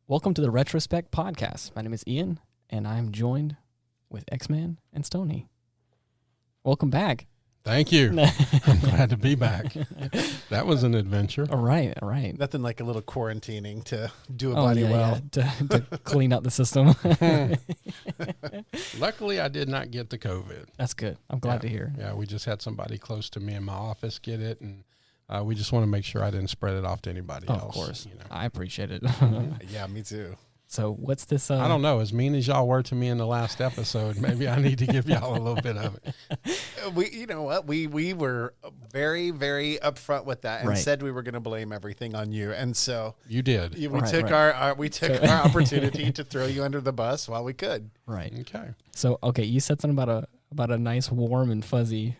Welcome to the Retrospect podcast. My name is Ian, and I'm joined with X-Man and Stoney. Welcome back. Thank you. I'm glad to be back. That was an adventure. All right. Nothing like a little quarantining to do a body well. Yeah, to clean out the system. Luckily, I did not get the COVID. That's good. I'm glad to hear. Yeah, we just had somebody close to me in my office get it, and we just want to make sure I didn't spread it off to anybody else. Of course. You know. I appreciate it. Yeah, me too. So what's this? I don't know. As mean as y'all were to me in the last episode, maybe I need to give y'all a little bit of it. You know what? We were very, very upfront with that and said we were going to blame everything on you, and so you did. We took our opportunity to throw you under the bus while we could. Right. Okay. So you said something about a nice warm and fuzzy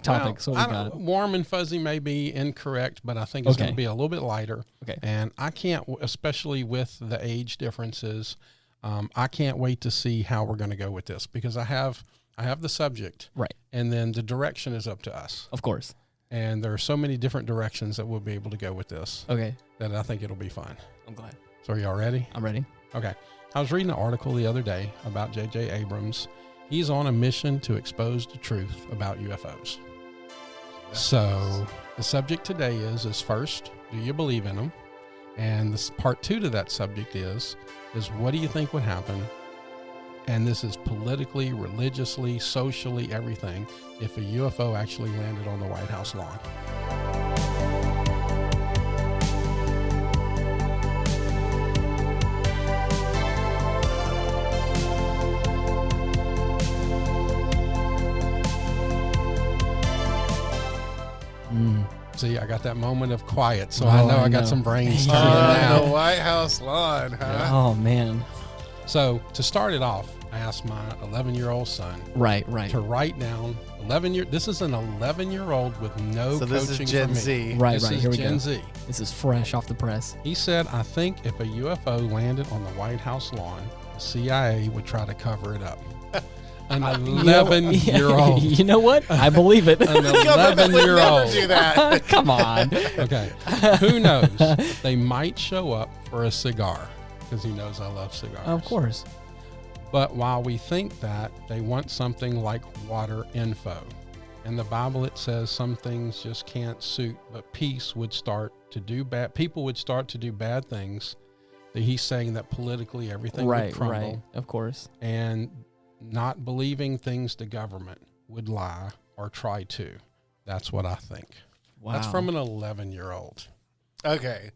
topic. So warm and fuzzy may be incorrect, but I think it's going to be a little bit lighter. Okay. And I can't, especially with the age differences, I can't wait to see how we're going to go with this, because I have the subject, right, and then the direction is up to us. Of course. And there are so many different directions that we'll be able to go with this. Okay. That I think it'll be fun. I'm glad. So are y'all ready? I'm ready. Okay. I was reading an article the other day about J.J. Abrams. He's on a mission to expose the truth about UFOs. So the subject today is first, do you believe in them? And this part 2 to that subject is what do you think would happen? And this is politically, religiously, socially, everything, if a UFO actually landed on the White House lawn. See, I got that moment of quiet, so I know I got some brains turning now. The White House lawn, huh? Yeah. Oh, man. So, to start it off, I asked my 11-year-old son right, to write down 11-year. This is an 11-year-old with no coaching this is Gen from me. Z. Right, this is here we Gen go. Z. This is fresh off the press. He said, I think if a UFO landed on the White House lawn, the CIA would try to cover it up. An 11-year-old. You know what? I believe it. An 11-year-old. Do that. Come on. Okay. Who knows? They might show up for a cigar, because he knows I love cigars. Of course. But while we think that, they want something like water info. In the Bible, it says some things just can't suit, but people would start to do bad things. That he's saying that politically everything would crumble. Right, of course. And not believing things the government would lie or try to. That's what I think. Wow. That's from an 11-year-old. Okay.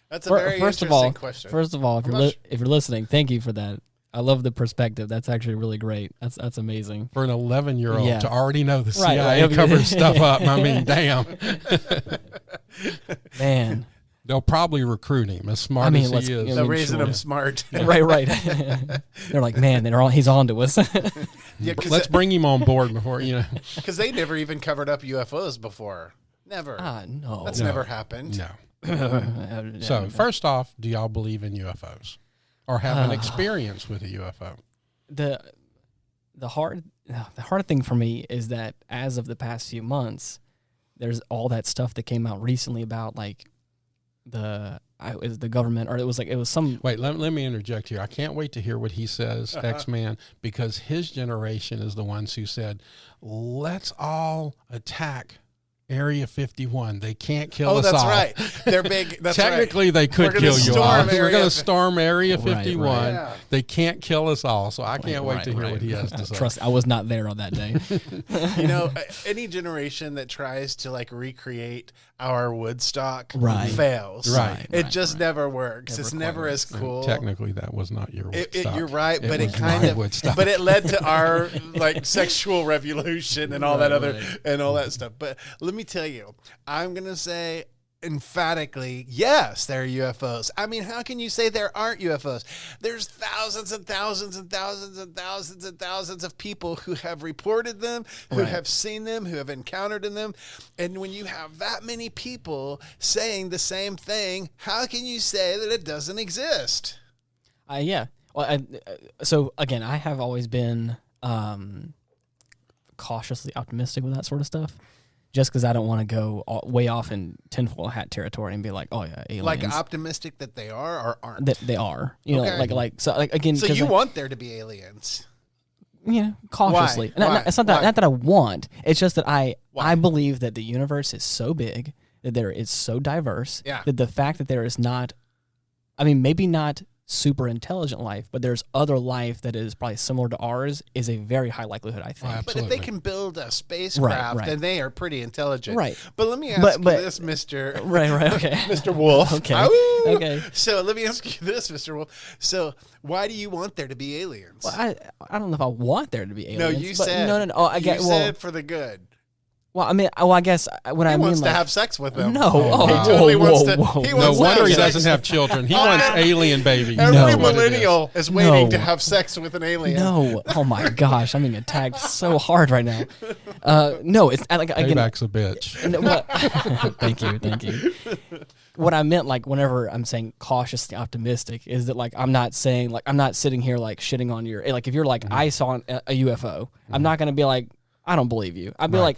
That's a very interesting question. First of all, if you're listening, thank you for that. I love the perspective. That's actually really great. That's amazing. For an 11-year-old to already know the Right, CIA covered stuff up. I mean, damn. Man. They'll probably recruit him as smart as he is. They're raising him smart. Right. They're like, man, he's on to us. Yeah, let's bring him on board before, Because they never even covered up UFOs before. Never. No. That's never happened. No. So, first off, do y'all believe in UFOs? Or have an experience with a UFO? The hard thing for me is that as of the past few months, there's all that stuff that came out recently about like the government, or it was some. Wait, let me interject here. I can't wait to hear what he says, X-Man, because his generation is the ones who said, let's all attack Area 51. They can't kill us all. Oh, that's right. They're big. That's Technically, they could kill you all. We're going to storm Area 51. Right. Yeah. They can't kill us all. So I can't wait to hear what he has to say. Trust, I was not there on that day. Any generation that tries to like recreate our Woodstock fails. Right. It just never works. It's never as cool. Technically, that was not your Woodstock. You're right, but it kind of Woodstock. But it led to our like sexual revolution and all that other and all that stuff. But let me tell you, I'm gonna say emphatically, yes, there are UFOs. I mean, how can you say there aren't UFOs? There's thousands and thousands and thousands and thousands and thousands of people who have reported them, who have seen them, who have encountered them. And when you have that many people saying the same thing, how can you say that it doesn't exist? Yeah. Well, so again, I have always been cautiously optimistic with that sort of stuff. just because I don't want to go way off in tinfoil hat territory and be like, oh yeah, aliens. Like optimistic that they are or aren't. That they are, you know, Okay. so again. So you want there to be aliens? Cautiously. Why? It's not that I want. It's just that I believe that the universe is so big, that there is so diverse, that the fact that there is not, I mean, maybe not super intelligent life, but there's other life that is probably similar to ours is a very high likelihood, I think. But if they can build a spacecraft, then they are pretty intelligent. Right. But let me ask you this, Mr. Right, okay. Mr. Wolf. Okay. Okay. So let me ask you this, Mr. Wolf. So why do you want there to be aliens? Well, I don't know if I want there to be aliens. No, you said. No. Oh, I get. You said for the good. Well, I mean, I guess when he I mean, wants to like, have sex with them. No, he totally wants to. He No wants to wonder have he sex. doesn't have children. He wants alien babies. Every No. millennial is waiting to have sex with an alien. No, oh my gosh, I'm being attacked so hard right now. No, it's like again. Payback's a bitch. No, thank you. What I meant, like, whenever I'm saying cautiously optimistic, is that like I'm not saying like I'm not sitting here like shitting on your like if you're like I saw a UFO, I'm not gonna be like I don't believe you. I'd be like.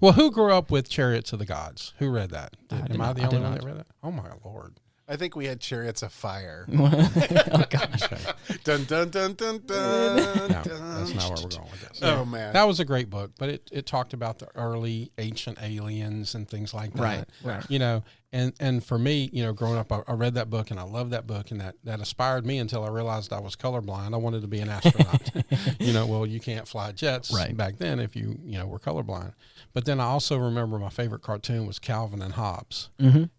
Well, who grew up with Chariots of the Gods? Who read that? Am I the only one not. that read that? Oh my Lord! I think we had Chariots of Fire. Oh gosh. Okay. Dun dun dun dun dun. No, dun. that's not where we're going with this. Oh man, That was a great book, but it talked about the early ancient aliens and things like that. Right. You know, and for me, you know, growing up, I read that book and I loved that book, and that inspired me until I realized I was colorblind. I wanted to be an astronaut. You know, well, you can't fly jets back then if you were colorblind. But then I also remember my favorite cartoon was Calvin and Hobbes,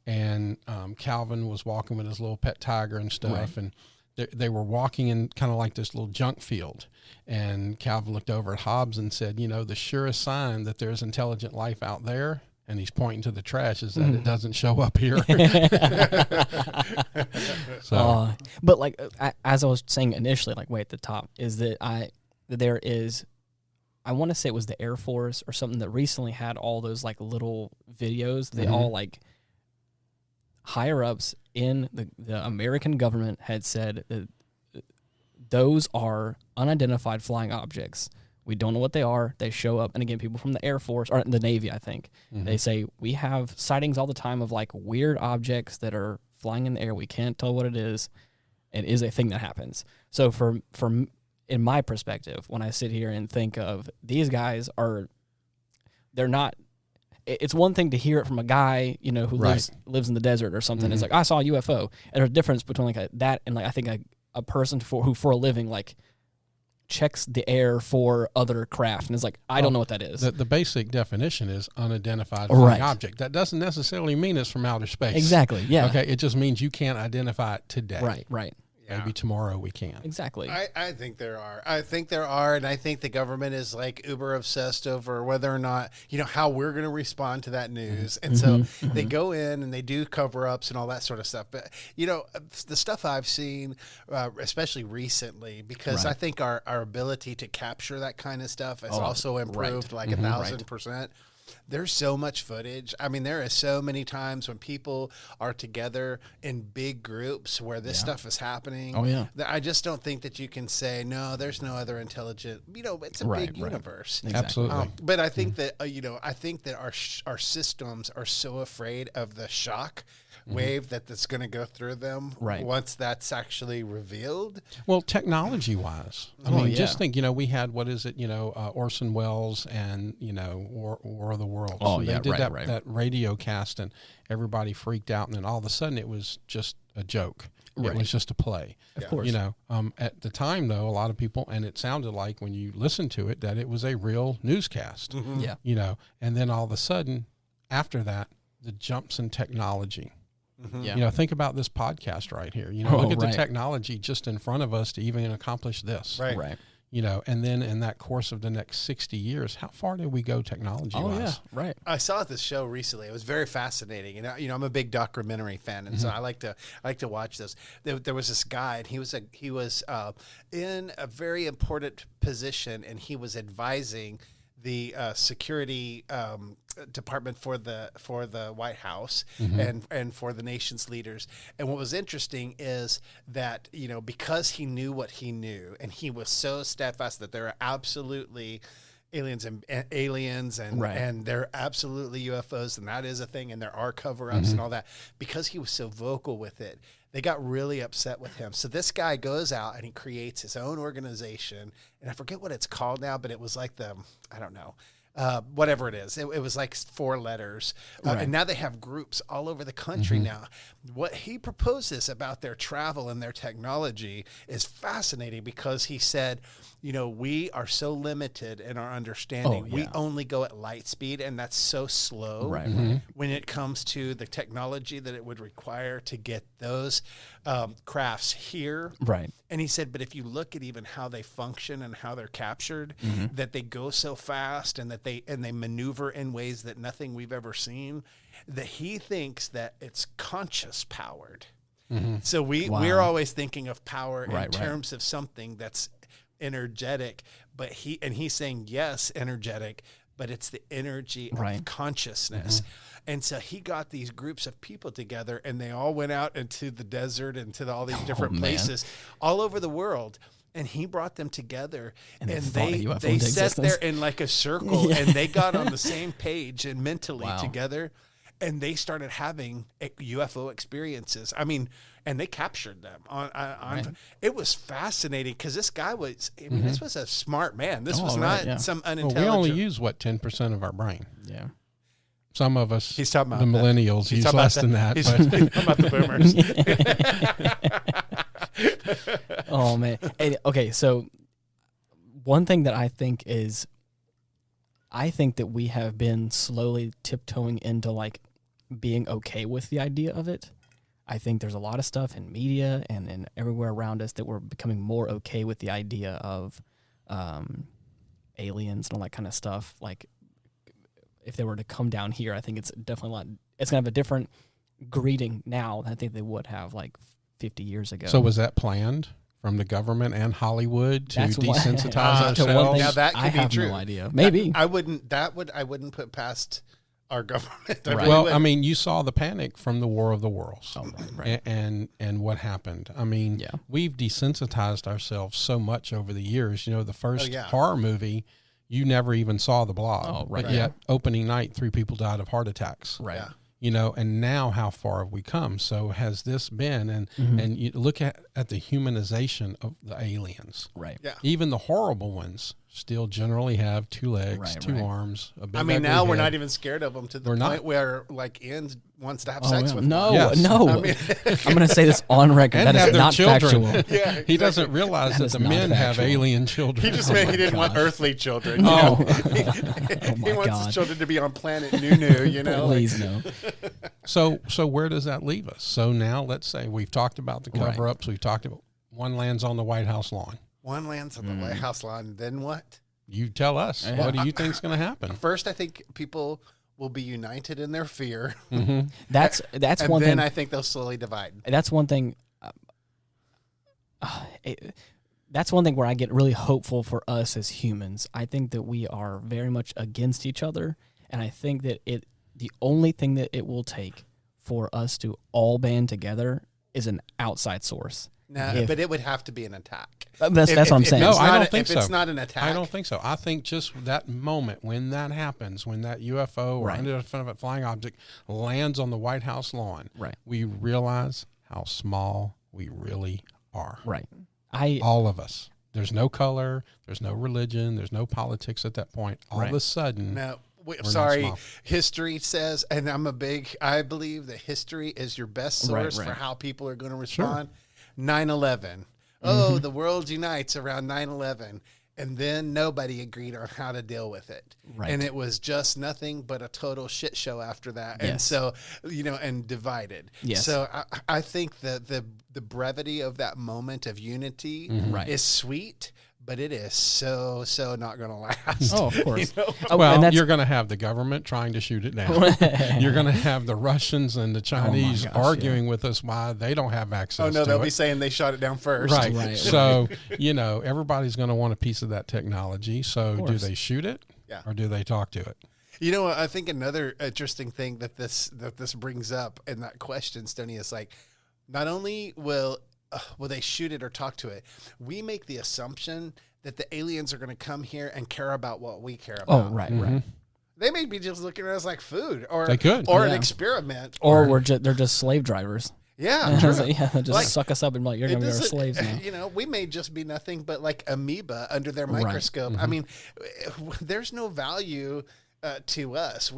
and Calvin was walking with his little pet tiger and stuff, and they were walking in kind of like this little junk field. And Calvin looked over at Hobbes and said, you know, the surest sign that there's intelligent life out there, and he's pointing to the trash, is that it doesn't show up here. So, but like as I was saying initially, like way at the top, is that there is, I want to say it was the Air Force or something that recently had all those like little videos. They all like higher ups in the American government had said that those are unidentified flying objects. We don't know what they are. They show up. And again, people from the Air Force or the Navy, I think, they say we have sightings all the time of like weird objects that are flying in the air. We can't tell what it is. It is a thing that happens. So for in my perspective, when I sit here and think of these guys they're not, it's one thing to hear it from a guy, you know, who lives in the desert or something. It's like, I saw a UFO. And there's a difference between like that and like, I think a person who for a living, like checks the air for other craft. And is like, I don't know what that is. The basic definition is unidentified flying object. That doesn't necessarily mean it's from outer space. Exactly. Yeah. Okay. It just means you can't identify it today. Right. Maybe tomorrow we can. Exactly. I think there are. And I think the government is like uber obsessed over whether or not, you know, how we're going to respond to that news. And so they go in and they do cover-ups and all that sort of stuff. But, you know, the stuff I've seen, especially recently, because I think our ability to capture that kind of stuff has also improved like 1,000%. There's so much footage. I mean, there is so many times when people are together in big groups where this stuff is happening. Oh, yeah. I just don't think that you can say, no, there's no other intelligent, you know, it's a big universe. Exactly. Absolutely. But I think that, you know, I think that our systems are so afraid of the shock wave that's going to go through them once that's actually revealed. Well, technology-wise, I mean, just think, you know, we had, Orson Welles and, you know, War of the Worlds. Oh, they yeah, did right. that radio cast, and everybody freaked out, and then all of a sudden it was just a joke. It was just a play. Of course. You know, at the time, though, a lot of people, and it sounded like when you listened to it, that it was a real newscast. Yeah. You know, and then all of a sudden, after that, the jumps in technology. Yeah. You know, think about this podcast right here. You know, look at the technology just in front of us to even accomplish this. Right. You know, and then in that course of the next 60 years, how far did we go technology-wise? Oh, yeah, right. I saw this show recently. It was very fascinating. And, you know, I'm a big documentary fan, and so I like to watch this. There was this guy, and he was in a very important position, and he was advising the security department for the White House and for the nation's leaders. And what was interesting is that, you know, because he knew what he knew, and he was so steadfast that there are absolutely aliens and Right. and they're absolutely UFOs, and that is a thing, and there are cover-ups and all that. Because he was so vocal with it, they got really upset with him. So this guy goes out and he creates his own organization, and I forget what it's called now, but it was like I don't know. Whatever it is, it was like 4 letters, Right. and now they have groups all over the country. Now, what he proposes about their travel and their technology is fascinating, because he said, we are so limited in our understanding. Oh, We yeah. only go at light speed, and that's so slow Right, when it comes to the technology that it would require to get those crafts here. Right. And he said, but if you look at even how they function and how they're captured, that they go so fast and that they maneuver in ways that nothing we've ever seen, that he thinks that it's conscious powered. So we're always thinking of power in terms of something that's energetic, but he's saying, yes, energetic, but it's the energy of consciousness. And so he got these groups of people together, and they all went out into the desert and to all these different places all over the world. And he brought them together, and they sat there in like a circle, and they got on the same page and mentally together, and they started having UFO experiences. I mean, and they captured them on It was fascinating, because this guy was, this was a smart man. This was not some unintelligent. Well, we only use 10% of our brain. Yeah. Some of us, he's talking about the millennials, use less than that. He's talking about the boomers. Oh man. And, okay, so one thing that I think that we have been slowly tiptoeing into like being okay with the idea of it. I think there's a lot of stuff in media and everywhere around us that we're becoming more okay with the idea of aliens and all that kind of stuff. Like, if they were to come down here, I think it's definitely it's going to have a different greeting now than I think they would have like 50 years ago. So was that planned from the government and Hollywood to desensitize ourselves? Now that could be true. No idea. Maybe. I wouldn't put past our government. I mean, you saw the panic from the War of the Worlds. Oh, right. And what happened. I mean, we've desensitized ourselves so much over the years. The first horror movie, you never even saw the blob. Oh, right. But yet, opening night, 3 people died of heart attacks. Right. Yeah. And now how far have we come? So has this been? And you look at the humanization of the aliens. Right. Yeah. Even the horrible ones still generally have 2 legs, 2 arms, a big ugly now we're head. not even scared of them to the point where like Ian wants to have sex with no, them. Yes. no. I mean, I'm going to say this on record. And That have is their not children. factual. Yeah, He doesn't realize that is the not men have factual. alien children. he just meant he didn't want earthly children. Oh. He my wants God. his children to be on planet Nunu, Please no. So where does that leave us? So now let's say we've talked about the cover-ups. We've talked about one lands on the White House lawn. One lands on the White House lawn, then what? You tell us. Yeah. What do you think's going to happen? First, I think people will be united in their fear. That's and one then thing. I think they'll slowly divide. That's one thing. That's one thing where I get really hopeful for us as humans. I think that we are very much against each other, and I think that the only thing that it will take for us to all band together is an outside source. No, but it would have to be an attack. That's what I'm saying. No, I don't If think so. it's not an attack. I don't think so. I think just that moment when that happens, when that UFO or unidentified flying object lands on the White House lawn, we realize how small we really are. Right. All of us. There's no color. There's no religion. There's no politics at that point. All of a sudden. No. We're Sorry, not small. history says, and I believe that history is your best source for how people are going to respond. 9/11. Oh, the world unites around 9/11. And then nobody agreed on how to deal with it. Right. And it was just nothing but a total shit show after that. Yes. And so, and divided. Yes. So I think that the brevity of that moment of unity is sweet, but it is so not going to last. Oh, of course. Well, you're going to have the government trying to shoot it down. You're going to have the Russians and the Chinese arguing with us why they don't have access to it. They'll be saying they shot it down first. Right. So, everybody's going to want a piece of that technology. So do they shoot it or do they talk to it? I think another interesting thing that this brings up in that question, Stoney, is like, not only will will they shoot it or talk to it? We make the assumption that the aliens are going to come here and care about what we care about. Oh, right. They may be just looking at us like food, or They could. or an experiment, Or they're just slave drivers. yeah, true. Just suck us up and like, you're going to be our slaves now. You know, we may just be nothing but like amoeba under their microscope. I mean, there's no value to us.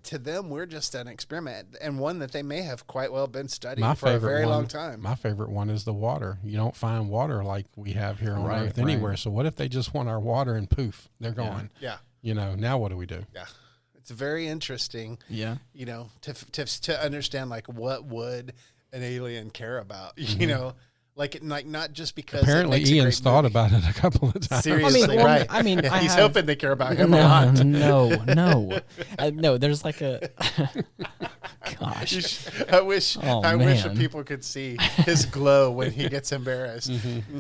To them, we're just an experiment, and one that they may have quite well been studying for a very long time. My favorite one is the water. You don't find water like we have here on Earth anywhere. So what if they just want our water and poof, they're gone? Yeah. You know, now what do we do? Yeah. It's very interesting. Yeah. You know, to understand like what would an alien care about? You know, like not just because Apparently Ian's thought about it a couple of times. Seriously, right? I mean, yeah, he's hoping they care about him a lot. No. There's like a gosh. I wish that people could see his glow when he gets embarrassed.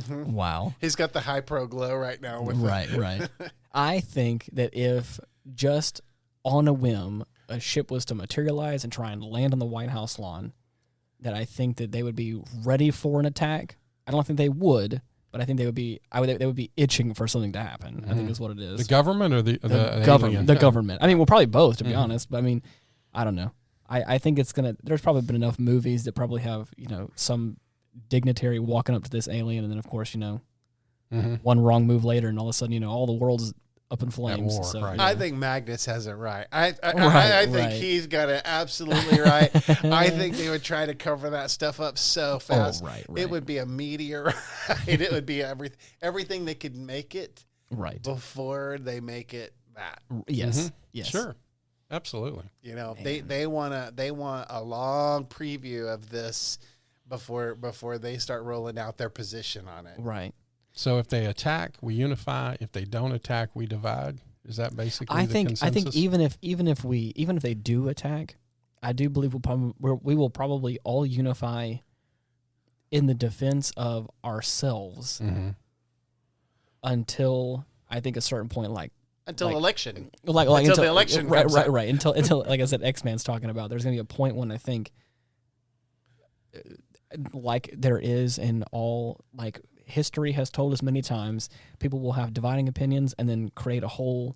Wow. He's got the high pro glow right now. Right. I think that if just on a whim a ship was to materialize and try and land on the White House lawn, that I think that they would be ready for an attack. I don't think they would, but I think they would be. They would be itching for something to happen. I think is what it is. The government or the government? alien? The government. I mean, well, probably both, to be honest. But I mean, I don't know. I think it's gonna. There's probably been enough movies that probably have some dignitary walking up to this alien, and then of course one wrong move later, and all of a sudden all the world's up in flames. War, so, right. I think Magnus has it right. I think he's got it absolutely right. I think they would try to cover that stuff up so fast. Oh, right. It would be a meteorite. It would be everything they could make it right before they make it that. Yes. Yes. Sure. Absolutely. They want a long preview of this before they start rolling out their position on it. Right. So if they attack, we unify. If they don't attack, we divide. Is that basically the consensus? I think even if they do attack, I do believe we will probably all unify in the defense of ourselves until I think a certain point, until election, until the election, right. Until like I said, X-Man's talking about. There's going to be a point when I think, like there is in all history has told us many times, people will have dividing opinions and then create a whole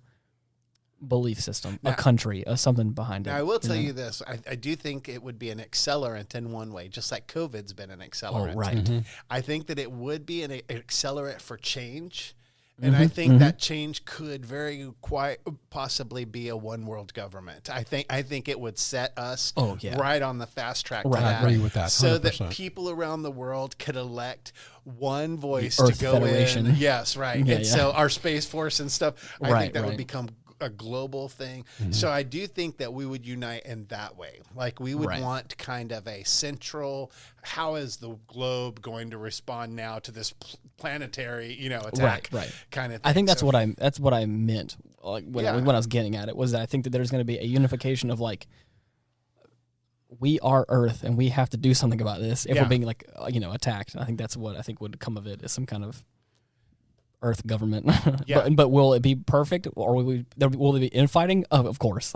belief system, a country, something behind it. Now, I will tell you this. I do think it would be an accelerant in one way, just like COVID's been an accelerant. Oh, right. I think that it would be an accelerant for change. And I think that change could very quite possibly be a one world government. I think it would set us right on the fast track to that. I agree with that. 100%. So that people around the world could elect one voice the Earth to go Federation. in. Yes, right. And so our Space Force and stuff, I think that would become a global thing. So I do think that we would unite in that way. Like we would want kind of a central, how is the globe going to respond now to this planetary, attack kind of thing. I think that's what I meant. When I was getting at it was that I think that there's going to be a unification of we are Earth and we have to do something about this if we're being attacked. I think that's what I think would come of it, is some kind of Earth government. But will it be perfect, or will there be infighting? Of course.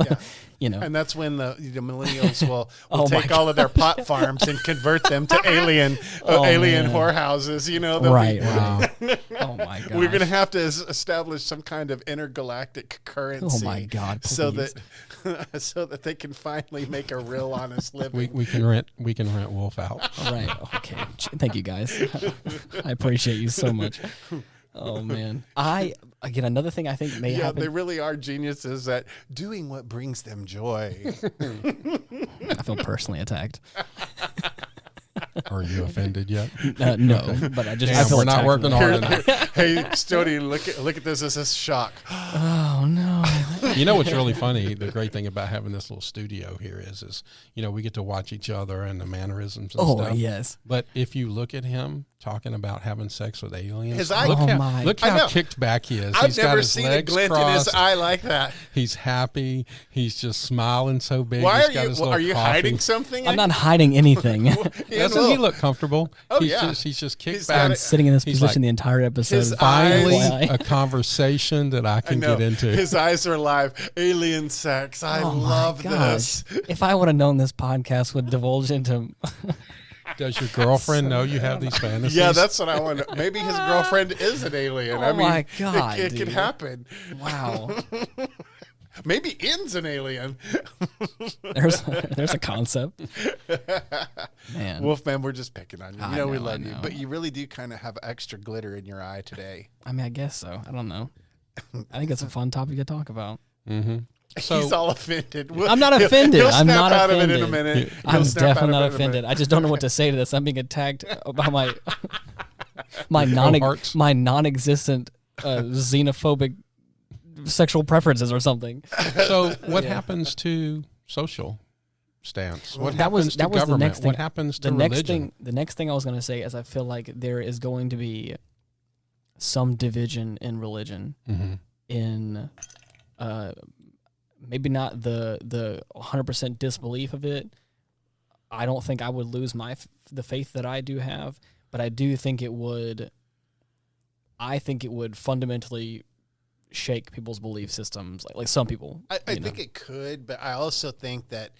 And that's when the millennials will take all of their pot farms and convert them to alien whorehouses. Right. Oh my god. We're gonna have to establish some kind of intergalactic currency. Oh my god. Please. So that they can finally make a real honest living. We can rent Wolf out. Right. Okay. Thank you guys. I appreciate you so much. Oh man! Another thing I think may happen. They really are geniuses at doing what brings them joy. I feel personally attacked. Are you offended yet? No, but I just I feel we're not working hard enough. Hey, Stoney, look at this as a shock. Oh no! You know what's really funny? The great thing about having this little studio here is we get to watch each other and the mannerisms and stuff. Oh yes. But if you look at him talking about having sex with aliens, look how kicked back he is. I've never seen a glint in his eye like that. He's happy. He's just smiling so big. Why are you hiding something? I'm not hiding anything. Doesn't he look comfortable? Oh, he's just kicked back. I'm sitting in this position the entire episode. Finally, a conversation that I can get into. His eyes are live. Alien sex. I love this. If I would have known this podcast would divulge into Does your girlfriend know you have these fantasies? Yeah, that's what I want. Maybe his girlfriend is an alien. Oh my God, it could dude. happen. Wow. Maybe In's an alien. There's a concept. Man. Wolfman, we're just picking on you. I You know we know, love I you, know. but you really do kind of have extra glitter in your eye today. I mean, I guess so. I don't know. I think it's a fun topic to talk about. Mm-hmm. So, He's all offended. I'm not offended. He'll I'm snap not out offended. of it in a minute. I'm He'll snap out definitely of not it in a offended. minute. I just don't know what to say to this. I'm being attacked by my cohorts. my non-existent xenophobic sexual preferences or something. so what happens to social stance? What That was happens to the government? next thing. What happens to religion? The next thing I was going to say is I feel like there is going to be some division in religion Mm-hmm. in maybe not the 100% disbelief of it. I don't think I would lose the faith that I do have, but I do think it would. I think it would fundamentally shake people's belief systems, like some people. I think it could, but I also think that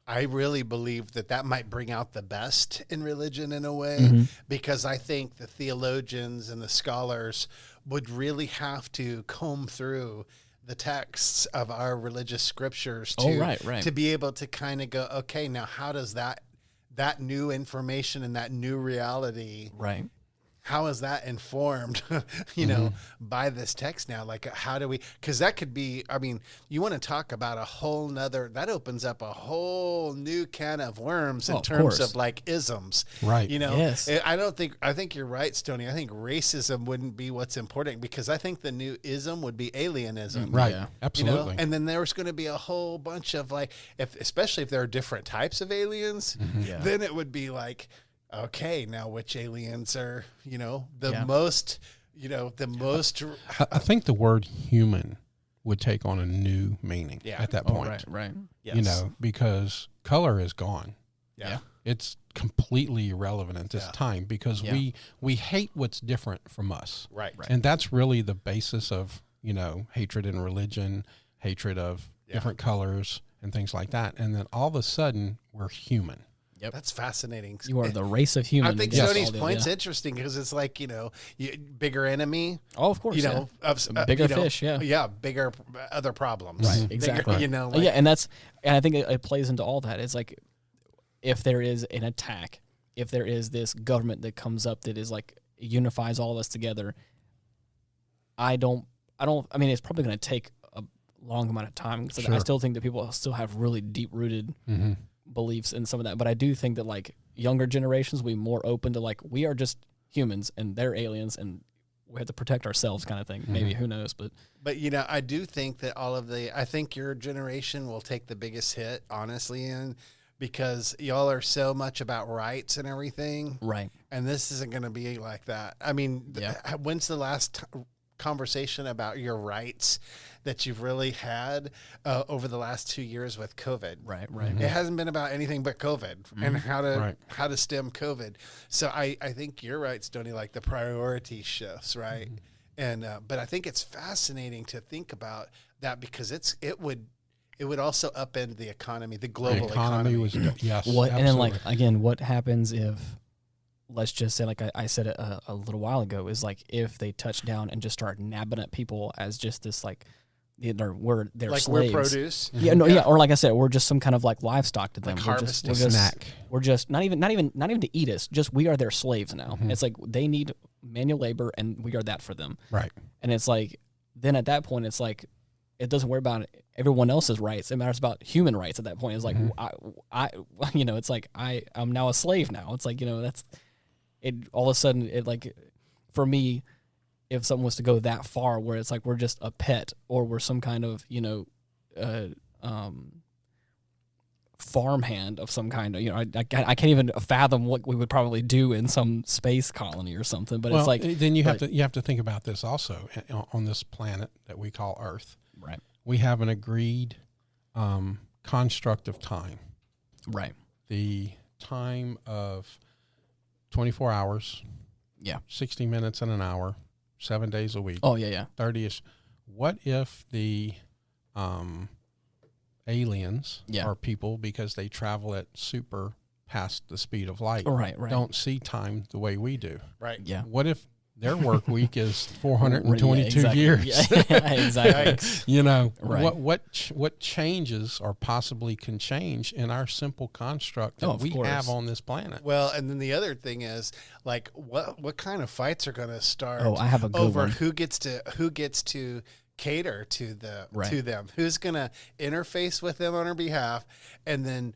I really believe that might bring out the best in religion in a way, because I think the theologians and the scholars would really have to comb through the texts of our religious scriptures to be able to kind of go, okay, now how does that new information and that new reality, how is that informed, by this text now? Like, how do we, because that could be, I mean, you want to talk about a whole nother, that opens up a whole new can of worms in terms of like isms. Right. Yes. I think you're right, Stoney. I think racism wouldn't be what's important, because I think the new ism would be alienism. Right. Yeah. Absolutely. And then there's going to be a whole bunch of like, especially if there are different types of aliens, then it would be like, okay, now which aliens are, the most. I think the word human would take on a new meaning at that point. Right. Yes. Because color is gone. Yeah. It's completely irrelevant at this time, because we hate what's different from us. Right. And that's really the basis of, hatred in religion, hatred of different colors and things like that. And then all of a sudden we're human. Yep. That's fascinating. You are the race of humans. I think Stoney's point's interesting, because it's like, bigger enemy. Oh, of course. Bigger fish. Yeah. Yeah. Bigger other problems. Right. Exactly. Bigger, and I think it plays into all that. It's like, if there is an attack, if there is this government that comes up that is like unifies all of us together, I mean, it's probably going to take a long amount of time, because I still think that people still have really deep rooted beliefs in some of that. But I do think that like younger generations will be more open to like, we are just humans and they're aliens and we have to protect ourselves kind of thing. Maybe, who knows, but I do think that I think your generation will take the biggest hit, honestly, because y'all are so much about rights and everything. Right. And this isn't going to be like that. I mean, when's the last conversation about your rights that you've really had over the last 2 years with COVID? Right. It hasn't been about anything but COVID and how to stem COVID. So I think you're right, Stoney, like the priority shifts, right? And but I think it's fascinating to think about that, because it would also upend the economy, the global economy. Yes. And then like, again, what happens if, let's just say, like I said a little while ago, is like if they touch down and just start nabbing at people as just this like, they're like slaves. we're produce. Or like I said, we're just some kind of like livestock to them. Like we're just snack. We're just not even to eat us. Just we are their slaves now. It's like they need manual labor, and we are that for them. Right. And it's like, then at that point, it's like, it doesn't worry about everyone else's rights. It matters about human rights at that point. It's like, it's like I'm now a slave now. It's like, that's it. All of a sudden, it like, for me, if someone was to go that far where it's like we're just a pet, or we're some kind of farmhand of some kind of, I can't even fathom what we would probably do in some space colony or something. But it's like, then you have to think about this also on this planet that we call Earth. Right. We have an agreed construct of time. Right. The time of 24 hours. Yeah. 60 minutes and an hour. 7 days a week. Oh, yeah. 30-ish. What if the aliens are people, because they travel at super past the speed of light. Right. Don't see time the way we do. Right. Yeah. What if their work week is 422 exactly. years? Yeah, exactly. You know, Right. what changes or possibly can change in our simple construct that we course. have on this planet? Well, and then the other thing is, like, what kind of fights are going to start? Oh, I have a good over one. who gets to cater to to them, who's going to interface with them on our behalf, and then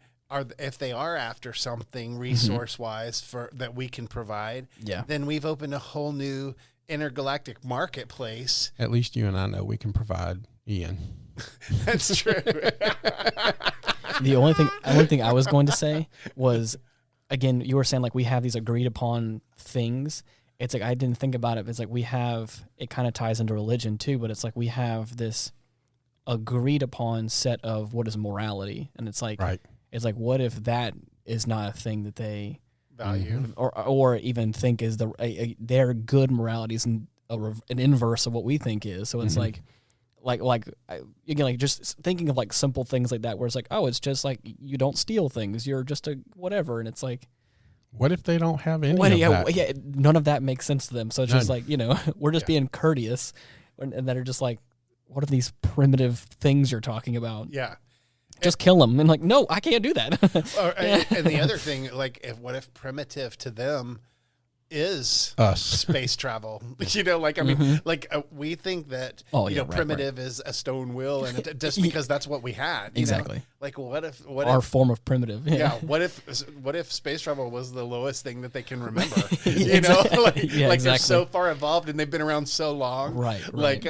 if they are after something resource wise for that we can provide, then we've opened a whole new intergalactic marketplace. At least you and I know we can provide Ian. That's true. The only thing I was going to say was, again, you were saying like we have these agreed upon things. It's like I didn't think about it. It's like we have, it kind of ties into religion too, but it's like we have this agreed upon set of what is morality, and it's like it's like what if that is not a thing that they value or even think is their good morality is an inverse of what we think is. So it's like again, like just thinking of like simple things like that, where it's like, oh, it's just like you don't steal things, you're just a whatever, and it's like, what if they don't have any of that? Yeah, none of that makes sense to them. So it's just like, you know, we're just being courteous, and that are just like, what are these primitive things you're talking about? Yeah. Just kill them. And like, no, I can't do that. And the other thing, like, what if primitive to them is us space travel? You know, like, I mean, like we think that, primitive is a stone wheel, and just because that's what we had. Exactly. Know? Like, what if our form of primitive? Yeah. What if space travel was the lowest thing that they can remember? You know, like they're so far evolved and they've been around so long. Right. Like,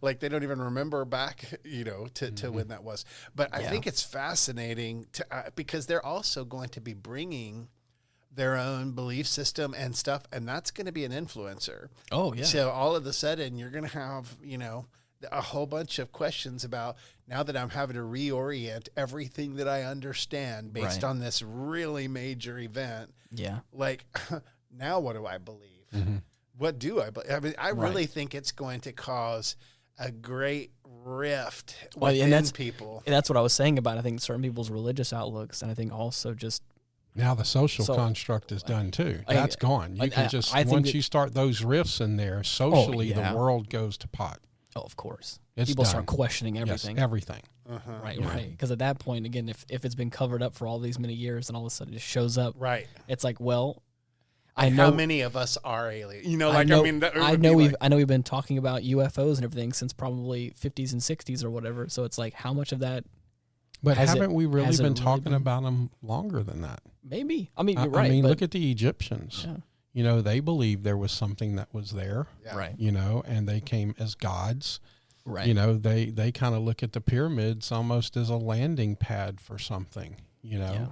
like they don't even remember back, to when that was. But I think it's fascinating because they're also going to be bringing their own belief system and stuff, and that's going to be an influencer. Oh, yeah. So all of a sudden you're going to have, a whole bunch of questions about, now that I'm having to reorient everything that I understand based on this really major event. Yeah. Like, now what do I believe? Mm-hmm. What do I believe? I mean, I really think it's going to cause a great rift within people. And that's what I was saying about, I think, certain people's religious outlooks, and I think also just now the social construct is done too. That's gone. You can just once you start those rifts in there, socially the world goes to pot. Oh, of course. It's people done. start questioning everything. Yes, everything. Right. Because at that point, again, if it's been covered up for all these many years, and all of a sudden it just shows up, it's like, well, I know how many of us are alien. I know we've been talking about UFOs and everything since probably 50s and 60s or whatever. So it's like, how much of that? But haven't we really been talking about them longer than that? Maybe. I mean, you're right. I mean, look at the Egyptians. Yeah. They believed there was something that was there. Yeah. Right. And they came as gods. Right. They kind of look at the pyramids almost as a landing pad for something.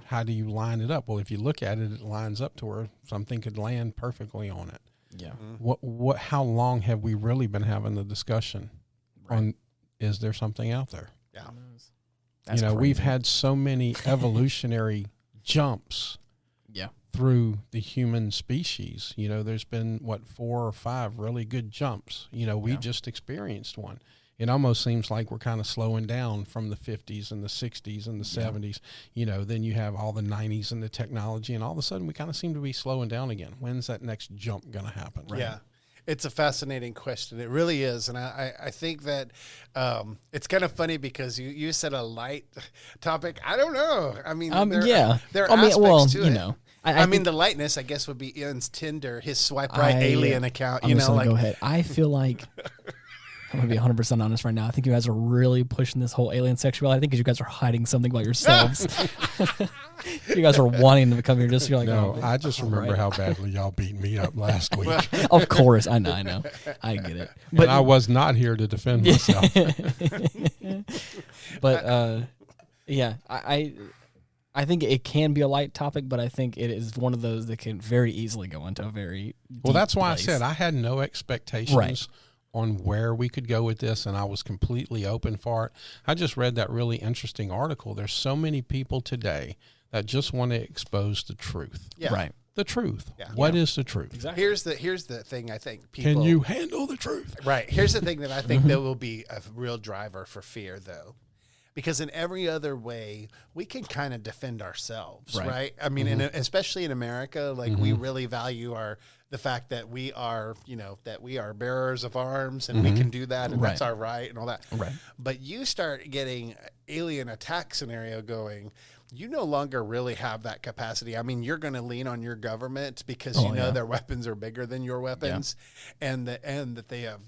How do you line it up? Well, if you look at it, it lines up to where something could land perfectly on it. Yeah. What? How long have we really been having the discussion on? Is there something out there? Yeah. That's crazy. We've had so many evolutionary jumps. Yeah. Through the human species, there's been 4 or 5 really good jumps. We just experienced one. It almost seems like we're kind of slowing down from the 50s and the 60s and the 70s. Then you have all the 90s and the technology, and all of a sudden we kind of seem to be slowing down again. When's that next jump going to happen? Right? Yeah. It's a fascinating question. It really is. And I think that it's kind of funny because you said a light topic. I don't know. I mean, there are aspects to it. I mean, the lightness, I guess, would be Ian's Tinder, his swipe right alien account. I'm just gonna go ahead. I feel like I'm going to be 100% honest right now. I think you guys are really pushing this whole alien sexuality. I think you guys are hiding something about yourselves. You guys are wanting to come here you're like, no, I just remember how badly y'all beat me up last week. Of course. I know. I get it. But I was not here to defend myself. But, yeah, I think it can be a light topic, but I think it is one of those that can very easily go into a very Well, that's why place. I said I had no expectations on where we could go with this, and I was completely open for it. I just read that really interesting article. There's so many people today that just want to expose the truth. Yeah. Right. The truth. Yeah. What is the truth? Exactly. Here's the thing I think people... Can you handle the truth? Right. Here's the thing that I think that will be a real driver for fear, though. because in every other way we can kind of defend ourselves, Right. right? I mean, especially in America, like we really value the fact that we are, that we are bearers of arms and we can do that and that's our right and all that. Right. But you start getting alien attack scenario going, you no longer really have that capacity. I mean, you're going to lean on your government because their weapons are bigger than your weapons, and that they have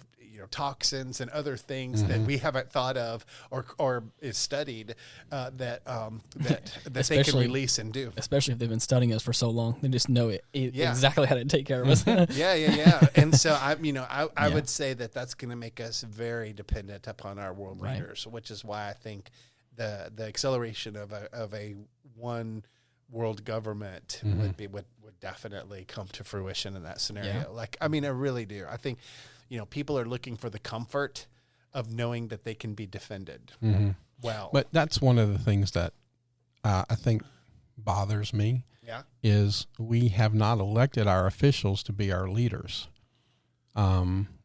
toxins and other things that we haven't thought of or is studied that they can release and do. Especially if they've been studying us for so long, they just know exactly how to take care of us. Yeah. And so I would say that that's going to make us very dependent upon our world leaders, which is why I think the acceleration of a one world government would definitely come to fruition in that scenario. Yeah. Like, I mean, I really do. I think, people are looking for the comfort of knowing that they can be defended well. But that's one of the things that I think bothers me. Yeah. Is we have not elected our officials to be our leaders.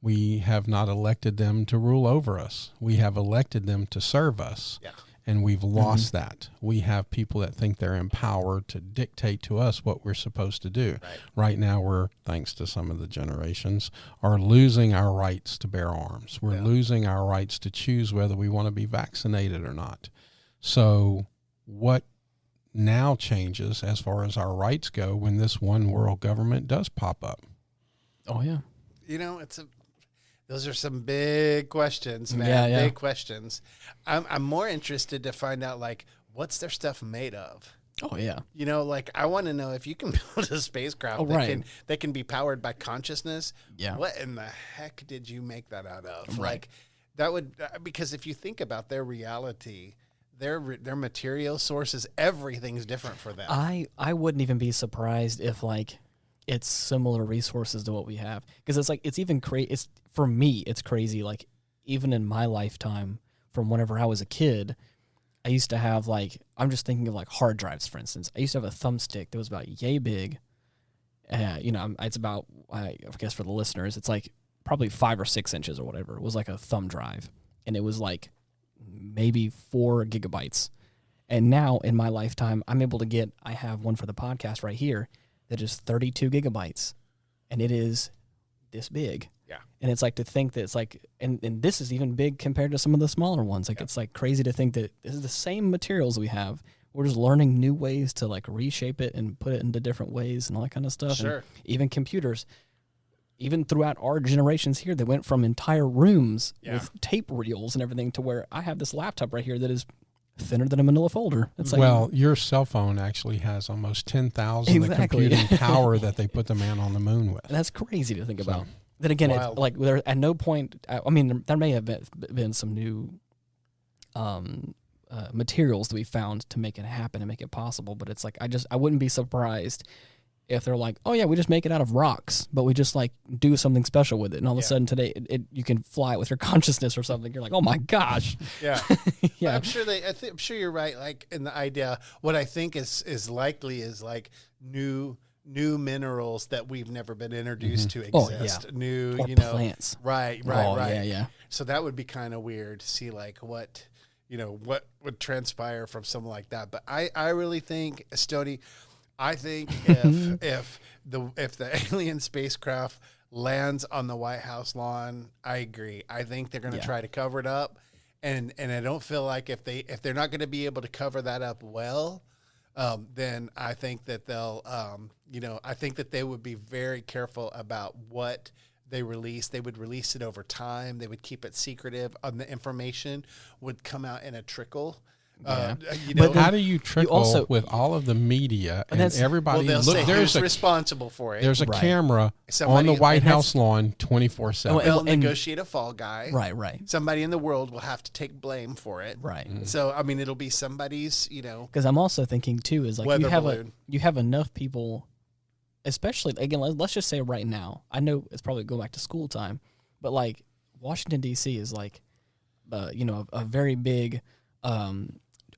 We have not elected them to rule over us. We have elected them to serve us. Yeah. And we've lost that. We have people that think they're empowered to dictate to us what we're supposed to do. Right now, we're, thanks to some of the generations, are losing our rights to bear arms. We're losing our rights to choose whether we want to be vaccinated or not. So what now changes as far as our rights go when this one world government does pop up? Oh, yeah. Those are some big questions, man. Yeah. Big questions. I'm more interested to find out, like, what's their stuff made of? Oh, yeah. I want to know if you can build a spacecraft that can be powered by consciousness. Yeah. What in the heck did you make that out of? Right. Like, that would, because if you think about their reality, their material sources, everything's different for them. I wouldn't even be surprised if, like, it's similar resources to what we have, because it's even crazy. For me, it's crazy. Like, even in my lifetime, from whenever I was a kid, I used to have, like, I'm just thinking of like hard drives, for instance. I used to have a thumbstick that was about yay big. It's about, I guess for the listeners, it's like probably 5 or 6 inches or whatever. It was like a thumb drive, and it was like maybe 4 gigabytes. And now in my lifetime, I'm able to I have one for the podcast right here that is 32 gigabytes, and it is this big. Yeah. And it's like to think that it's like, and this is even big compared to some of the smaller ones. Like, it's like crazy to think that this is the same materials we have. We're just learning new ways to like reshape it and put it into different ways and all that kind of stuff. Sure. And even computers, even throughout our generations here, they went from entire rooms with tape reels and everything to where I have this laptop right here that is thinner than a manila folder. It's like, your cell phone actually has almost 10,000 the computing power that they put the man on the moon with. That's crazy to think about. Then again, it's like there at no point. I mean, there may have been some new materials that we found to make it happen and make it possible. But it's like I wouldn't be surprised if they're like, oh yeah, we just make it out of rocks, but we just like do something special with it, and all of a sudden today you can fly it with your consciousness or something. You're like, oh my gosh. Yeah. Yeah. I'm sure you're right. Like, in the idea, what I think is likely is like new minerals that we've never been introduced to exist. New, or plants. Right. Yeah. So that would be kind of weird to see, like, what would transpire from something like that. But I really think, Stoney, I think if the alien spacecraft lands on the White House lawn, I agree. I think they're going to try to cover it up, and I don't feel like if they're not going to be able to cover that up well, then I think that they'll I think that they would be very careful about what they release. They would release it over time. They would keep it secretive. The information would come out in a trickle. But how do you trickle with all of the media and everybody? Well, they'll say who's responsible for it. There's a camera on the White House lawn 24/7. They'll negotiate a fall guy. Right. Somebody in the world will have to take blame for it. Right. So I mean, it'll be somebody's. Because I'm also thinking too is like you have enough people, especially again. Let's just say right now. I know it's probably go back to school time, but like Washington D.C. is like, a very big.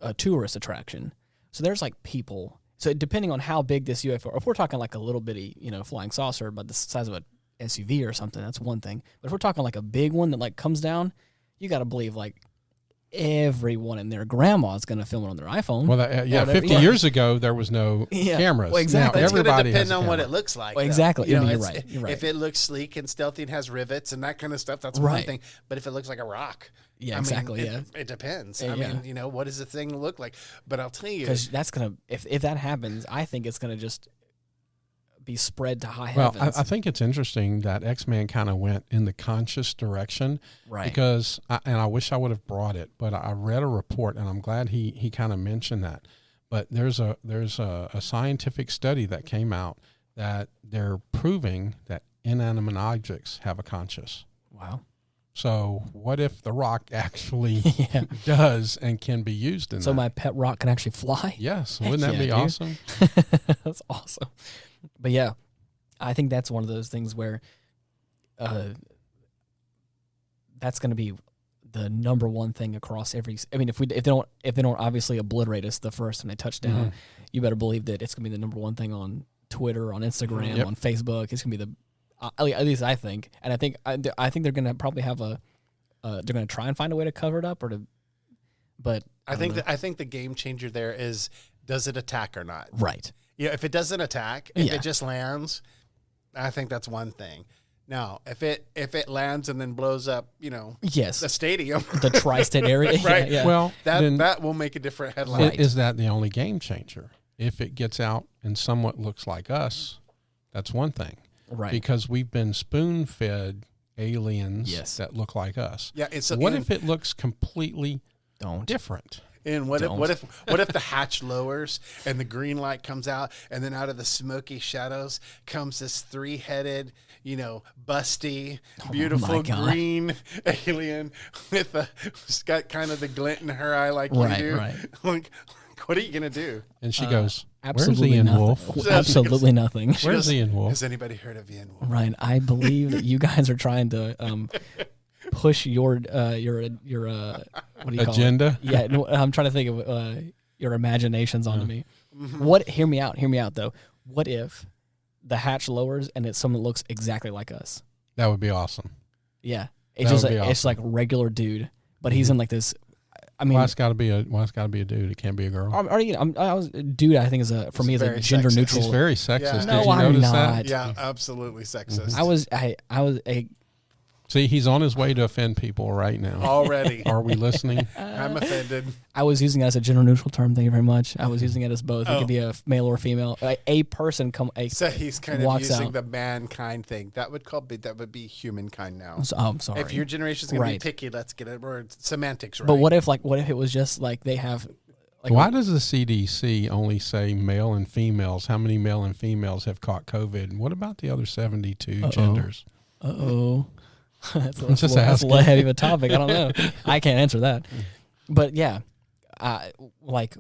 A tourist attraction. So there's like people. So depending on how big this UFO, if we're talking like a little bitty, flying saucer about the size of a SUV or something, that's one thing. But if we're talking like a big one that like comes down, you got to believe like everyone and their grandma's going to film it on their iPhone. Well, 50 years ago, there was no cameras. Well, exactly. Now, It's going to everybody depend has a on what camera. it looks like. Well, though. exactly. You know, You're right. You're right. If it looks sleek and stealthy and has rivets and that kind of stuff, that's one Right. thing. But if it looks like a rock, Yeah, I mean, exactly. it depends. Yeah. I mean, you know, what does the thing look like? But I'll tell you, Because that's going to, if that happens, I think it's going to just be spread to high Well, heavens. I think it's interesting that X-Man kind of went in the conscious direction. Right. Because, I wish I would have brought it, but I read a report, and I'm glad he kind of mentioned that. But there's a scientific study that came out that they're proving that inanimate objects have a conscious. Wow. So what if the rock actually Yeah. does and can be used in So that? my pet rock can actually fly? Yes. Wouldn't that yeah, be dude. awesome? That's awesome. But yeah, I think that's one of those things where that's going to be the number one thing across every. I mean, if they don't obviously obliterate us the first time they touch down, you better believe that it's going to be the number one thing on Twitter, on Instagram, Yep. on Facebook. It's going to be at least I think, and I think they're going to probably have they're going to try and find a way to cover it up but I think the game changer there is, does it attack or not? right. Yeah, if it doesn't attack, if Yeah. it just lands, I think that's one thing. Now, if it lands and then blows up, you know, Yes, the stadium, the tri-state area. Right. Yeah. Well, then that will make a different headline. Right. is that the only game changer? If it gets out and somewhat looks like us, that's one thing. right. Because we've been spoon-fed aliens Yes. that look like us. Yeah, it's What if it looks completely Don't. different? And what Don't. if the hatch lowers and the green light comes out, and then out of the smoky shadows comes this 3-headed, you know, busty, beautiful God. green alien with it's got kind of the glint in her eye like Right, you do. right. Like, what are you gonna do? And she goes, Absolutely "Where's Ian nothing. Wolf? Absolutely nothing. She Where's goes, Ian Wolf?" Has anybody heard of Ian Wolf? Ryan, I believe that you guys are trying to push your what do you call Agenda? it? Yeah, no, I'm trying to think of your imaginations onto me. What? Hear me out though. What if the hatch lowers and it's someone that looks exactly like us? That would be awesome. Yeah, it's That just would be it's like regular dude, but he's in like this. I mean, Why it's got to be a dude? It can't be a girl. dude. I think is for me is a very gender sexist. neutral. He's very sexist. Yeah. Did No, you I'm notice not. that? Yeah, absolutely sexist. I was See, he's on his way to offend people right now. already. Are we listening? I'm offended. I was using it as a gender neutral term. Thank you very much. I was using it as both. It could be a male or female. A person So he's kind of walks using out. the mankind thing. That would be humankind now. I'm sorry. If your generation's gonna be Right. picky, let's get it. Or semantics, right? But what if it was just like they have like Why does the CDC only say male and females? How many male and females have caught COVID? And what about the other 72 genders? that's just a asking. heavy of a topic. I don't know. I can't answer that. But yeah, like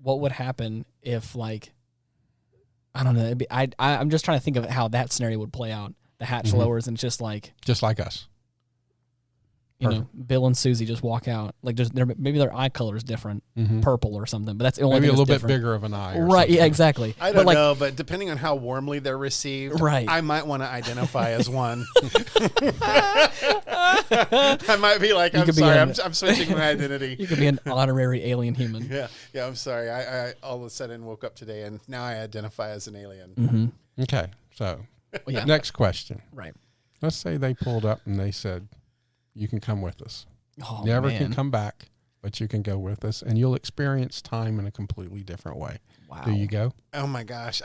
what would happen if like I don't know. I'm just trying to think of how that scenario would play out. The hatch lowers and it's just like Just like us. you know, Bill and Susie just walk out. Like maybe their eye color is different, purple or something. But that's the only Maybe a thing little that's bit different. bigger of an eye. Or Right? something. Yeah, exactly. I don't but know, but depending on how warmly they're received, Right. I might want to identify as one. I might be like, I'm could be sorry, an- I'm switching my identity. You could be an honorary alien human. Yeah, I'm sorry. I all of a sudden woke up today and now I identify as an alien. Mm-hmm. Okay, so Yeah. next question. Right. Let's say they pulled up and they said, "You can come with us. Oh, Never man. can come back, but you can go with us, and you'll experience time in a completely different way." Wow. Do you go? Oh my gosh.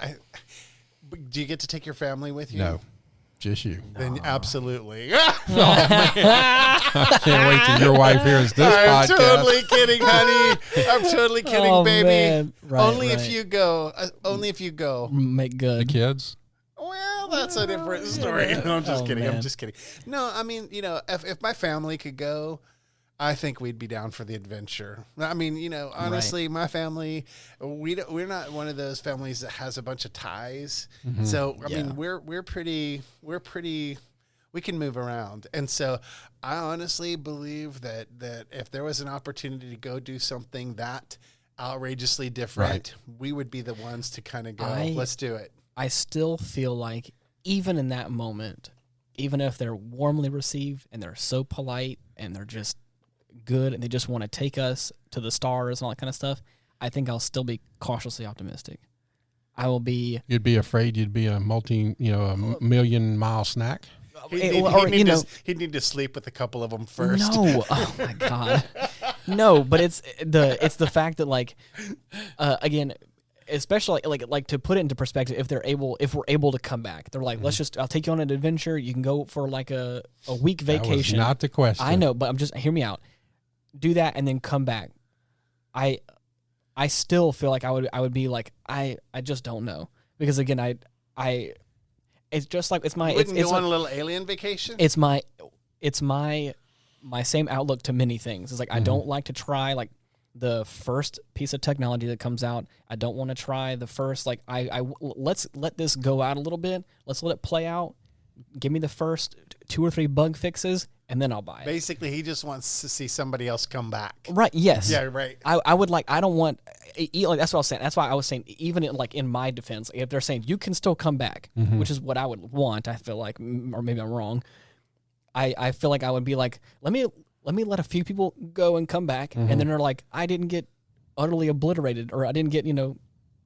Do you get to take your family with you? No, just you. Then absolutely. I can't wait till your wife hears this I'm podcast. totally kidding, honey. I'm totally kidding, Oh, baby. man. Right, only if right. you go. Only if you go. Make The good. kids. Well, that's a different story. No, I'm just Oh, kidding. man. I'm just kidding. No, I mean, you know, if my family could go, I think we'd be down for the adventure. I mean, you know, honestly, my family, we're not one of those families that has a bunch of ties. So, I mean, we're pretty, we can move around. And so I honestly believe that if there was an opportunity to go do something that outrageously different, we would be the ones to kind of go, let's do it. I still feel like even in that moment, even if they're warmly received and they're so polite and they're just good and they just want to take us to the stars and all that kind of stuff, I think I'll still be cautiously optimistic. I will be. You'd be afraid you'd be a $1,000,000 snack. He'd need to sleep with a couple of them first. No, oh my God, no. But it's the fact that like, again, especially like to put it into perspective, if we're able to come back, they're like, I'll take you on an adventure. You can go for like a week vacation. That was not the question. I know, but hear me out. Do that and then come back. I still feel like I would be like, I just don't know, because again, it's just like it's my. You wouldn't it's go like, on a little alien vacation. It's my same outlook to many things. It's like I don't like to try like the first piece of technology that comes out. I don't want to try the first like let's let this go out a little bit. Let's let it play out. Give me the first 2 or 3 bug fixes, and then I'll buy it. Basically, he just wants to see somebody else come back. Right? Yes. Yeah. Right. I would like. I don't want. Like, that's what I was saying. That's why I was saying, even in my defense, if they're saying you can still come back, which is what I would want, I feel like, or maybe I'm wrong. I feel like I would be like, let me let a few people go and come back, and then they're like, I didn't get utterly obliterated, or I didn't get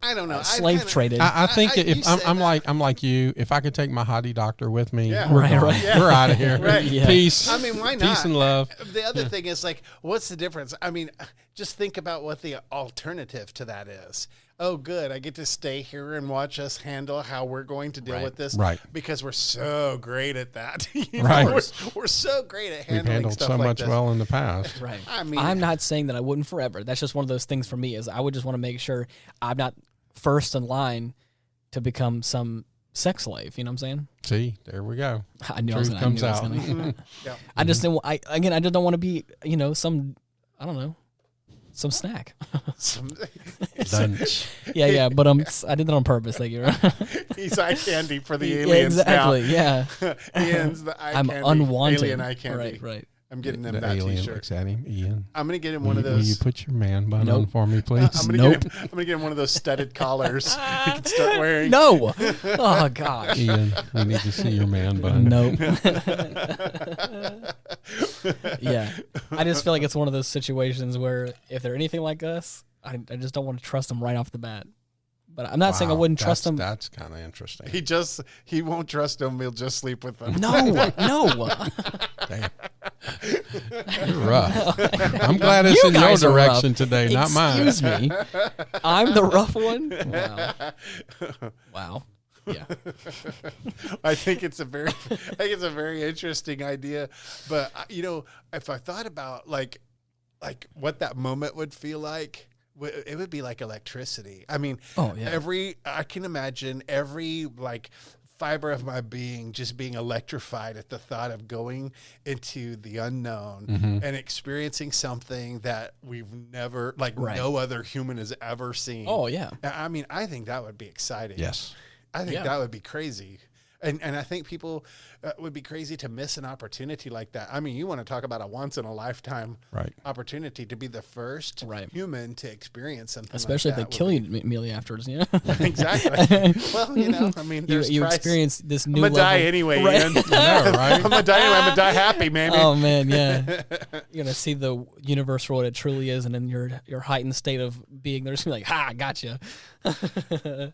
I don't know. slave traded. I think if I'm like you, if I could take my hottie doctor with me, Yeah. we're Right, gone. right. Yeah. We're out of here. Right. Yeah. Peace. I mean, why not? Peace and love. The other thing is like, what's the difference? I mean, just think about what the alternative to that is. Oh, good. I get to stay here and watch us handle how we're going to deal with this. Right. Because we're so great at that. You know, Right. We're so great at We've handling handled stuff so like much this. well in the past. Right. I mean, I'm not saying that I wouldn't forever. That's just one of those things for me. Is I would just want to make sure I'm not first in line to become some sex slave. You know what I'm saying? See, there we go. I knew Truth comes out. Yeah. I just didn't. I just don't want to be some. I don't know. Some snack. Lunch. Yeah. But I did that on purpose. Thank you. He's eye candy for the Yeah, aliens exactly. now. Yeah. Ian's the eye I'm candy. unwanted. Alien eye candy. Right. I'm getting them The that alien t-shirt. looks at him. Ian, I'm going to get him will one you, of will you those. put your man bun Nope. on for me, please? I'm going to get him one of those studded collars he can start wearing. No. Oh gosh. Ian, we need to see your man bun. Nope. Yeah. I just feel like it's one of those situations where if they're anything like us, I just don't want to trust them right off the bat. But I'm not saying I Wow, wouldn't trust them. That's kind of interesting. He won't trust them. He'll just sleep with them. No. Damn. You're rough. I'm glad it's You in your guys are rough. direction today, not mine. Excuse me. I'm the rough one? Wow. Yeah. I think it's a very interesting idea. But if I thought about like what that moment would feel like, it would be like electricity. I mean, Oh, yeah. I can imagine every like fiber of my being just being electrified at the thought of going into the unknown and experiencing something that we've never, no other human has ever seen. Oh, yeah. I mean, I think that would be exciting. Yes. I think Yeah. that would be crazy. And I think people would be crazy to miss an opportunity like that. I mean, you want to talk about a once-in-a-lifetime Right. opportunity to be the first human to experience something Especially like if they kill you immediately afterwards, yeah. Exactly. Well, I mean, there's you price. experience this new I'm going to die level. anyway, Right. Ian. I know, right? I'm going to die anyway. I'm going to die happy, man. Oh man, yeah. You're gonna see the universe for what it truly is, and in your heightened state of being, they're just gonna be like, "Ha, gotcha." Man,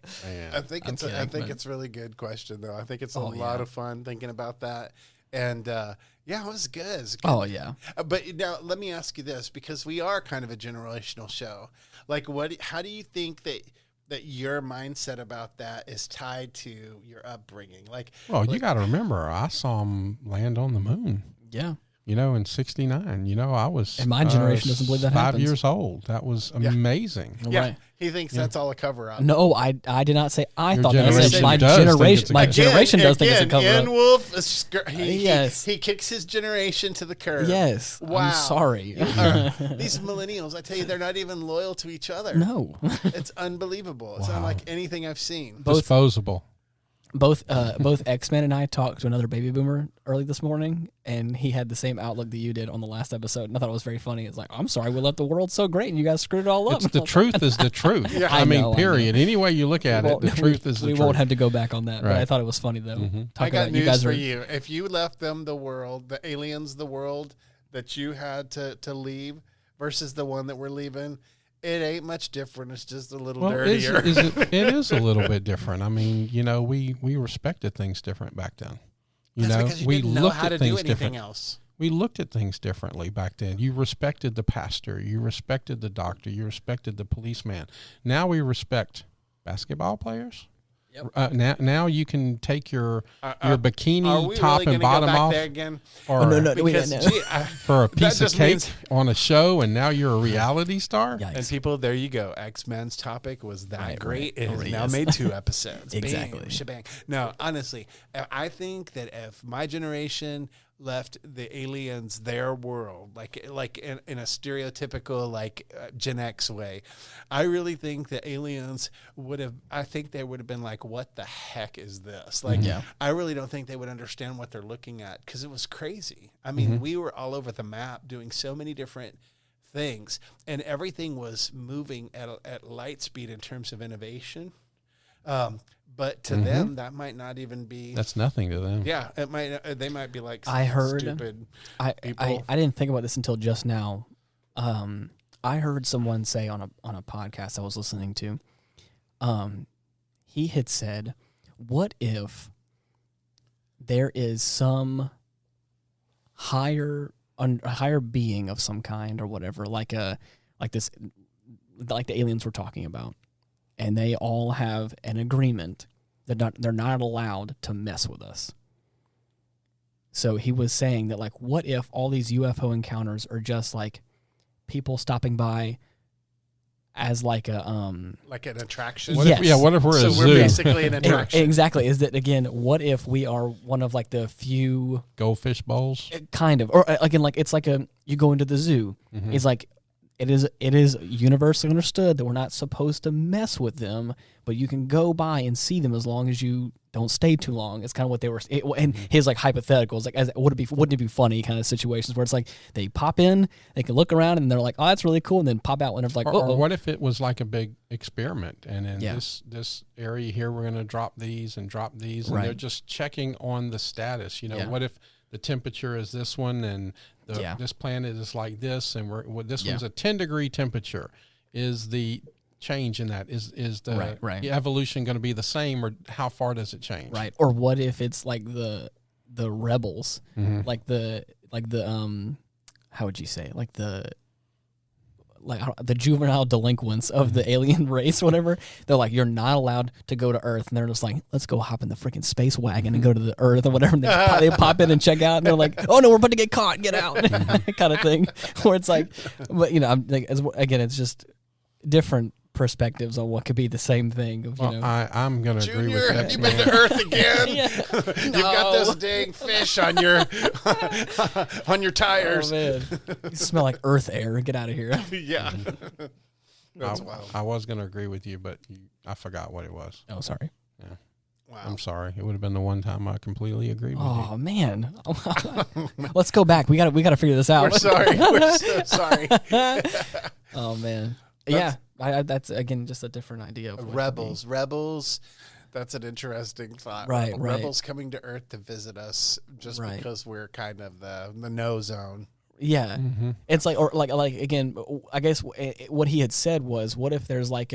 I think I'm it's kidding, it's a really good question, though. I think it's a Oh, lot yeah. of fun thinking about that. And it was good. It was good. Oh yeah. But now let me ask you this, because we are kind of a generational show. Like, how do you think that your mindset about that is tied to your upbringing? well, you got to remember, I saw him land on the moon. Yeah. In '69. I was. And my generation doesn't believe that 5 happens. years old. That was amazing. Yeah, Right. he thinks that's all a cover up. No, I did not say I Your thought that. I said generation my does think generation. it's a My cover-up. generation does think it's a cover Ian up. Wolf, Yes. he kicks his generation to the curb. Yes. Wow. I'm sorry. These millennials, I tell you, they're not even loyal to each other. No. It's unbelievable. It's Wow. unlike anything I've seen. Disposable. Both X-Men and I talked to another baby boomer early this morning, and he had the same outlook that you did on the last episode. And I thought it was very funny. It's like, I'm sorry, we left the world so great, and you guys screwed it all up. It's the truth is the truth. Yeah. I I mean, know. period. Any way you look at it, the truth is the we truth. won't have to go back on that. But I Right. thought it was funny though. Mhm. I Talk got about you news guys for are you. If you left them the world, the aliens the world, that you had to leave versus the one that we're leaving, it ain't much different. It's just a little dirtier. It is a little bit different. I mean, we respected things different back then. Because you we didn't know looked how at to things do anything different. else. We looked at things differently back then. You respected the pastor. You respected the doctor. You respected the policeman. Now we respect basketball players. Yep. Now you can take your bikini top really and bottom go back off there again? or for a piece of cake on a show, and now you're a reality star. Yikes. And people, there you go. X-Men's topic was that great. It has Already now is. made 2 episodes. Exactly. Bam, shebang. No, honestly, I think that if my generation left the aliens their world, like in a stereotypical Gen X way, I really think that aliens would have been like, what the heck is this? I really don't think they would understand what they're looking at, because it was crazy. I mean, we were all over the map doing so many different things, and everything was moving at light speed in terms of innovation. But to them, that might not even be. That's nothing to them. Yeah, it might. They might be like, I heard. Stupid I didn't think about this until just now. I heard someone say on a podcast I was listening to. He had said, "What if there is some higher being of some kind or whatever, like the aliens we're talking about, and they all have an agreement that they're not allowed to mess with us." So he was saying that, like, what if all these UFO encounters are just like people stopping by as like an attraction? What if we're a zoo? We're basically an attraction. Exactly. Is that, again, what if we are one of like the few goldfish bowls? Kind of. Or again, like it's like you go into the zoo. It's like it is universally understood that we're not supposed to mess with them, but you can go by and see them as long as you don't stay too long. It's kind of what they were, and his like hypotheticals, like wouldn't it be funny kind of situations where it's like they pop in, they can look around, and they're like, oh, that's really cool, and then pop out whenever like, or what if it was like a big experiment, and in Yeah. this area here we're going to drop these, and Right. they're just checking on the status. Yeah. What if the temperature is this one, and this planet is like this, and this one's a 10-degree temperature. Is the change in that is the evolution going to be the same, or how far does it change? Right. Or what if it's like the rebels, like the how would you say, like the juvenile delinquents of the alien race, whatever. They're like, you're not allowed to go to Earth, and they're just like, let's go hop in the freaking space wagon and go to the Earth or whatever. And they pop in and check out, and they're like, oh no, we're about to get caught, get out, kind of thing. Where it's like, but I'm like, again, it's just different perspectives on what could be the same thing. I'm going to agree with that. Have you been to Earth again? Yeah. You've got this dang fish on your on your tires. Oh, man. You smell like Earth air. Get out of here. Yeah. That's wild. I was going to agree with you, but I forgot what it was. Oh, sorry. Yeah. Wow. I'm sorry. It would have been the one time I completely agreed with you. Oh man. Let's go back. We got to figure this out. We're sorry. We're so sorry. Oh man. Yeah. That's again just a different idea of what Rebels. That's an interesting thought. Right. Rebels coming to Earth to visit us just because we're kind of the no zone. Yeah. It's like, or like again, I guess what he had said was, what if there's like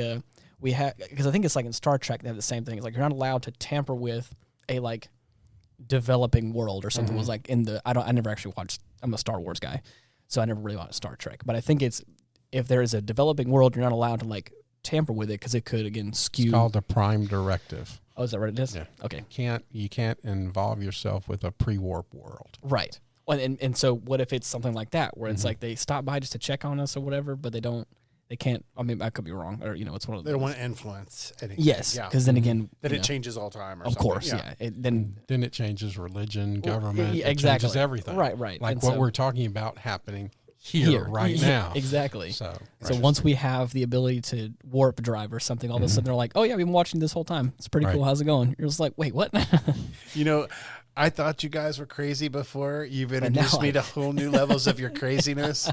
because I think it's like in Star Trek they have the same thing. It's like you're not allowed to tamper with a like developing world or something. Was like I never actually watched. I'm a Star Wars guy, so I never really watched Star Trek. But I think it's, if there is a developing world, you're not allowed to like tamper with it because it could again skew. It's called the Prime Directive. Oh, is that what it is? Yeah. Okay. You can't involve yourself with a pre-warp world. Right. Well, and so what if it's something like that where it's like they stop by just to check on us or whatever, but they can't. I mean, I could be wrong, or it's one of they don't want to influence anything. Yes, because then again, that it changes all time. Or of something. course, yeah. Then it changes religion, government. Yeah, it exactly. changes everything. Right. Like And what so, we're talking about happening here right now. Exactly. So once we have the ability to warp drive or something, all of a sudden they're like, oh yeah, we've been watching this whole time. It's pretty cool. How's it going? You're just like, wait, what? I thought you guys were crazy before. You've introduced me to whole new levels of your craziness.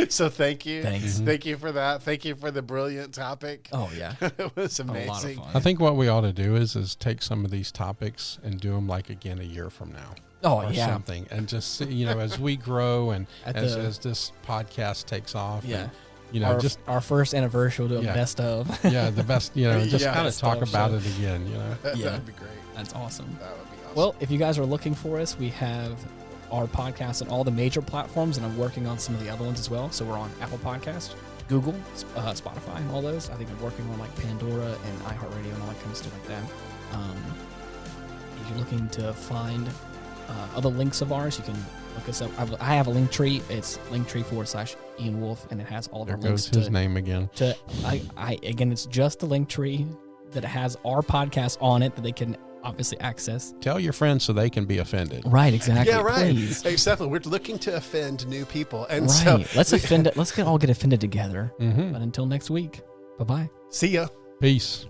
So thank you. Thanks. Thank you for that. Thank you for the brilliant topic. Oh yeah. It was A lot of amazing. fun. I think what we ought to do is take some of these topics and do them like again a year from now. Oh, or yeah. something, and just see, as we grow and At as this podcast takes off, Yeah. and, just our first anniversary, we'll do a best of. the best, just Yeah, kind of best talk of about show. it again, Yeah. That'd be great. That's awesome. That would be awesome. Well, if you guys are looking for us, we have our podcast on all the major platforms, and I'm working on some of the other ones as well. So we're on Apple Podcast, Google, Spotify, and all those. I think I'm working on like Pandora and iHeartRadio and all that kind of stuff like that. If you're looking to find other links of ours, you can look us up. I have a link tree. It's linktree/Ian Wolf, and it has all of there our links goes his name again. Again, it's just the link tree that has our podcast on it that they can obviously access. Tell your friends so they can be offended. Right, exactly. Yeah, right. Please. Exactly. We're looking to offend new people, and Right. so Let's all get offended together. Mm-hmm. But until next week, bye-bye. see ya. Peace.